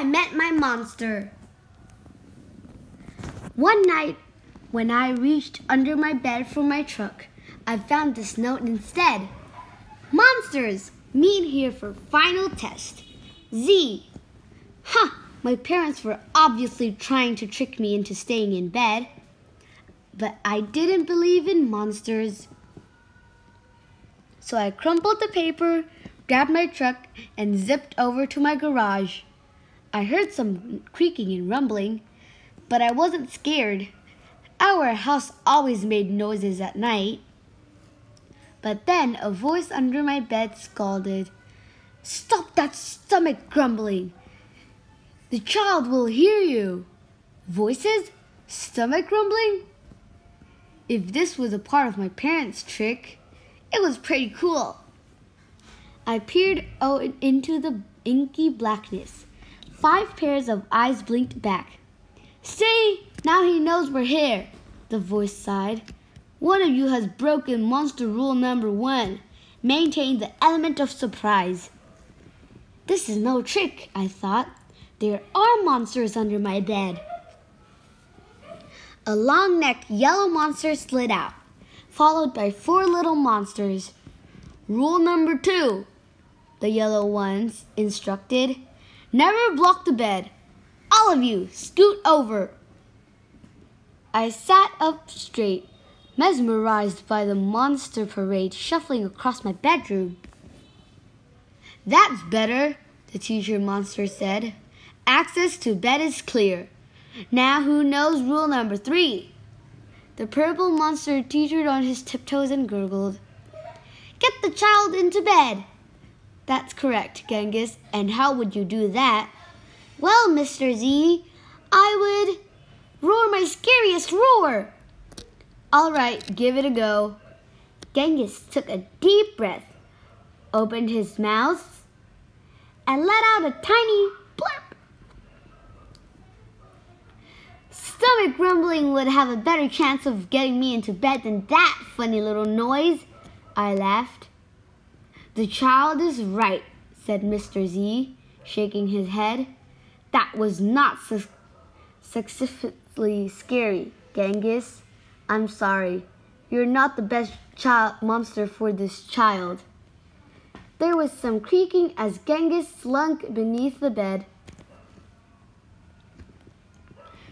I met my monster. One night, when I reached under my bed for my truck, I found this note instead. Monsters, meet here for final test. Z. My parents were obviously trying to trick me into staying in bed. But I didn't believe in monsters. So I crumpled the paper, grabbed my truck, and zipped over to my garage. I heard some creaking and rumbling, but I wasn't scared. Our house always made noises at night. But then a voice under my bed scolded, "Stop that stomach grumbling! The child will hear you." Voices? Stomach grumbling? If this was a part of my parents' trick, it was pretty cool. I peered out into the inky blackness. 5 pairs of eyes blinked back. "See, now he knows we're here," the voice sighed. "One of you has broken monster rule number 1. Maintain the element of surprise." This is no trick, I thought. There are monsters under my bed. A long-necked yellow monster slid out, followed by 4 little monsters. "Rule number 2, the yellow ones instructed. "Never block the bed. All of you, scoot over." I sat up straight, mesmerized by the monster parade shuffling across my bedroom. "That's better," the teacher monster said. "Access to bed is clear. Now who knows rule number 3? The purple monster teetered on his tiptoes and gurgled. "Get the child into bed." "That's correct, Genghis. And how would you do that?" "Well, Mr. Z, I would roar my scariest roar." "All right, give it a go." Genghis took a deep breath, opened his mouth, and let out a tiny blurp. "Stomach grumbling would have a better chance of getting me into bed than that funny little noise," I laughed. "The child is right," said Mr. Z, shaking his head. "That was not successfully scary, Genghis. I'm sorry. You're not the best monster for this child." There was some creaking as Genghis slunk beneath the bed.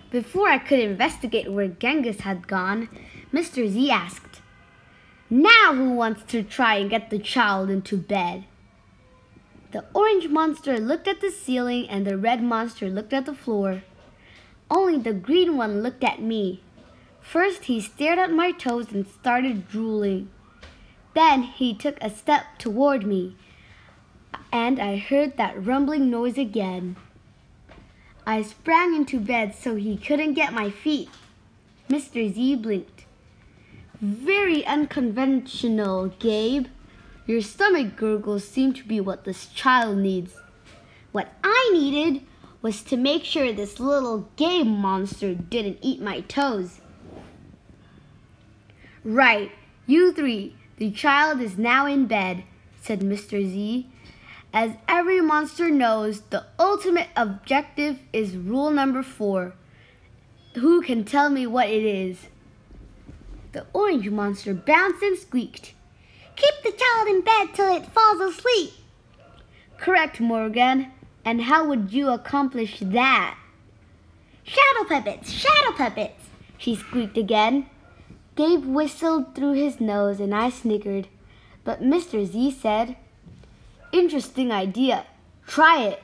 Before I could investigate where Genghis had gone, Mr. Z asked, "Now who wants to try and get the child into bed?" The orange monster looked at the ceiling and the red monster looked at the floor. Only the green one looked at me. First he stared at my toes and started drooling. Then he took a step toward me, and I heard that rumbling noise again. I sprang into bed so he couldn't get my feet. Mr. Z blinked. "Very unconventional, Gabe. Your stomach gurgles seem to be what this child needs." What I needed was to make sure this little Gabe monster didn't eat my toes. "Right, you 3, the child is now in bed," said Mr. Z. "As every monster knows, the ultimate objective is rule number 4. Who can tell me what it is?" The orange monster bounced and squeaked. "Keep the child in bed till it falls asleep." "Correct, Morgan. And how would you accomplish that?" "Shadow puppets, shadow puppets," she squeaked again. Gabe whistled through his nose and I snickered. But Mr. Z said, "Interesting idea. Try it."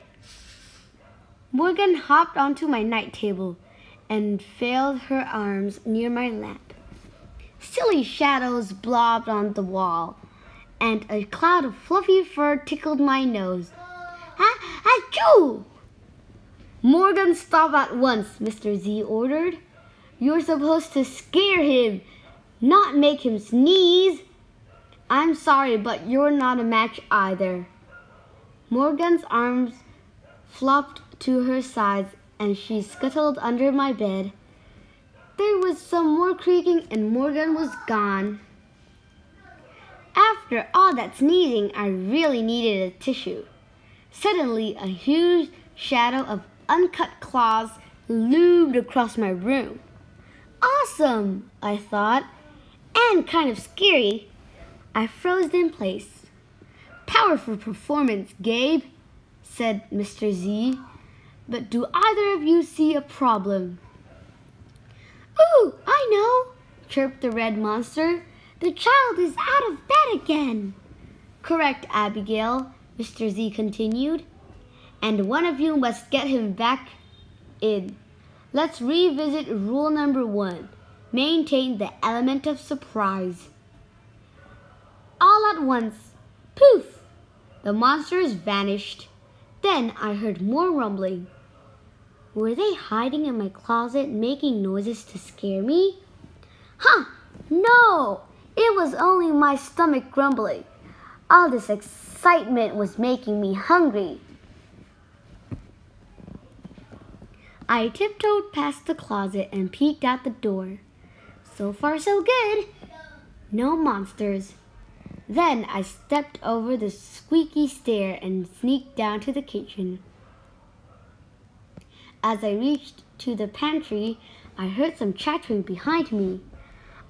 Morgan hopped onto my night table and flailed her arms near my lamp. Silly shadows blobbed on the wall, and a cloud of fluffy fur tickled my nose. Achoo! "Morgan, stop at once," Mr. Z ordered. "You're supposed to scare him, not make him sneeze." "I'm sorry, but you're not a match either." Morgan's arms flopped to her sides and she scuttled under my bed. There was some more creaking and Morgan was gone. After all that sneezing, I really needed a tissue. Suddenly, a huge shadow of uncut claws loomed across my room. Awesome, I thought, and kind of scary. I froze in place. Powerful performance, Gabe, said Mr. Z. But do either of you see a problem? Ooh, I know, chirped the red monster. The child is out of bed again. Correct, Abigail, Mr. Z continued. And one of you must get him back in. Let's revisit rule number 1. Maintain the element of surprise. All at once, poof! The monsters vanished. Then I heard more rumbling. Were they hiding in my closet making noises to scare me? Huh! No! It was only my stomach grumbling. All this excitement was making me hungry. I tiptoed past the closet and peeked out the door. So far so good. No monsters. Then I stepped over the squeaky stair and sneaked down to the kitchen. As I reached to the pantry, I heard some chattering behind me.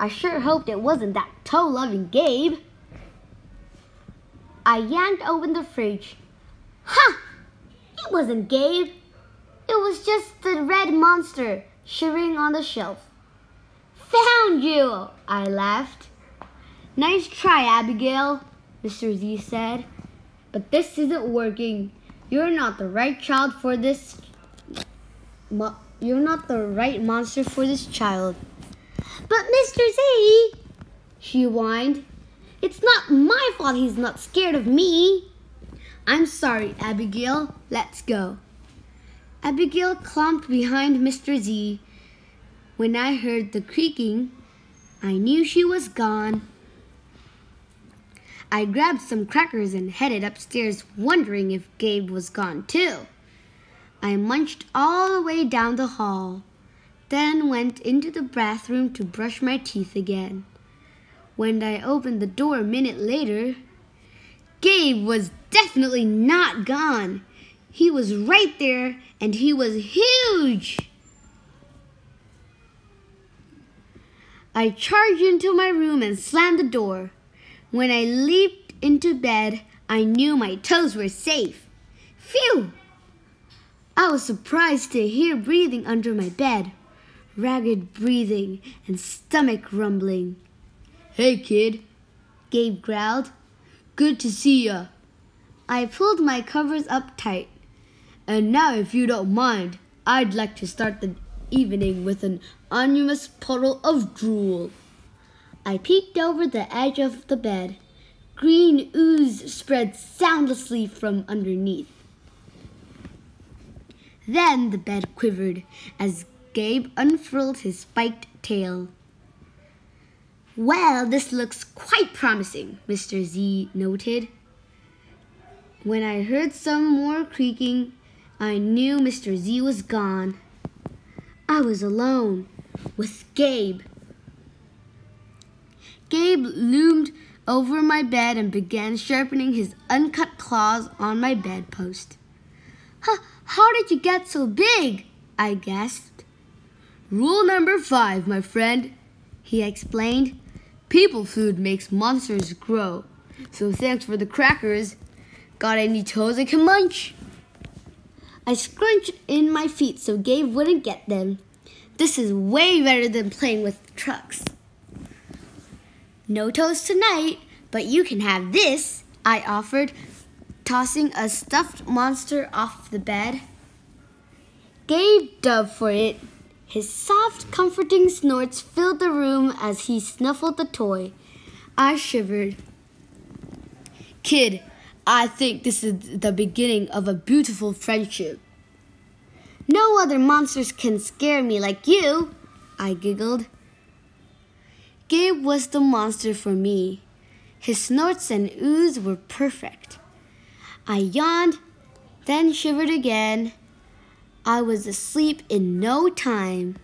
I sure hoped it wasn't that toe-loving Gabe. I yanked open the fridge. Ha! It wasn't Gabe. It was just the red monster shivering on the shelf. Found you! I laughed. Nice try, Abigail, Mr. Z said. But this isn't working. You're not the right child for this. You're not the right monster for this child. But Mr. Z, she whined. It's not my fault he's not scared of me. I'm sorry, Abigail. Let's go. Abigail clumped behind Mr. Z. When I heard the creaking, I knew she was gone. I grabbed some crackers and headed upstairs, wondering if Gabe was gone too. I munched all the way down the hall, then went into the bathroom to brush my teeth again. When I opened the door a minute later, Gabe was definitely not gone. He was right there, and he was huge. I charged into my room and slammed the door. When I leaped into bed, I knew my toes were safe. Phew! I was surprised to hear breathing under my bed. Ragged breathing and stomach rumbling. Hey, kid, Gabe growled. Good to see ya. I pulled my covers up tight. And now, if you don't mind, I'd like to start the evening with an ominous puddle of drool. I peeked over the edge of the bed. Green ooze spread soundlessly from underneath. Then the bed quivered as Gabe unfurled his spiked tail. Well, this looks quite promising, Mr. Z noted. When I heard some more creaking, I knew Mr. Z was gone. I was alone with Gabe. Gabe loomed over my bed and began sharpening his uncut claws on my bedpost. How did you get so big? I gasped. Rule number 5, my friend, he explained. People food makes monsters grow. So thanks for the crackers. Got any toes I can munch? I scrunched in my feet so Gabe wouldn't get them. This is way better than playing with trucks. No toes tonight, but you can have this, I offered, tossing a stuffed monster off the bed. Gabe dove for it. His soft, comforting snorts filled the room as he snuffled the toy. I shivered. Kid, I think this is the beginning of a beautiful friendship. No other monsters can scare me like you, I giggled. Gabe was the monster for me. His snorts and ooze were perfect. I yawned, then shivered again. I was asleep in no time.